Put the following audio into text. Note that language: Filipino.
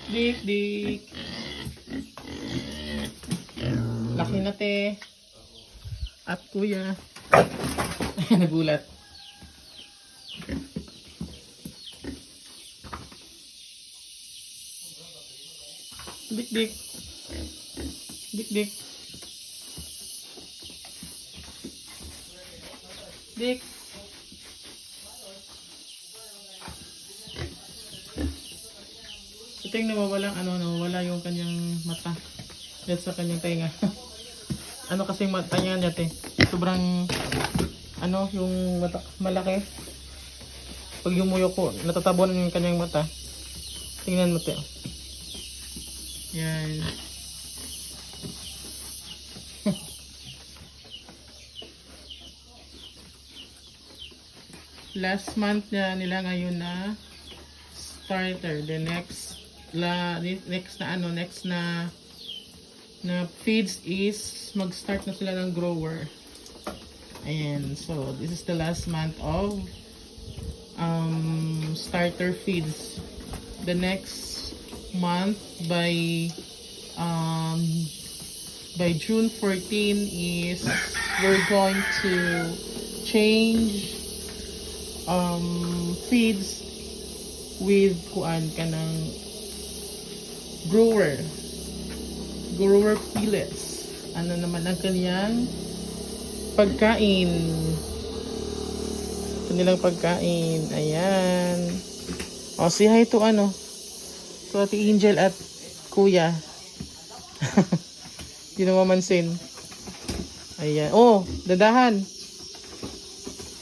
Dik, dik. Laki na te. At kuya. Nagulat. Dik, dik. Dik, dik. Dik. Ito yung nawawala yung kanyang mata. Dito sa kanyang tenga. Ano kasi mata niya dati? Sobrang, yung mata malaki. Pag yumuyo ko, natatabunan yung kanyang mata. Tingnan mo, Teo. Yan. Last month nila ngayon na starter. The next na feeds is mag-start na sila ng grower. Ayan, so this is the last month of starter feeds. The next month by June 14 is we're going to change feeds with kanang grower pellets. Ano naman ang kanyang pagkain. Kanilang pagkain. Ayan. O, say hi to to Ate Angel at Kuya. Hindi na mamansin. Ayan. Oh, dadahan.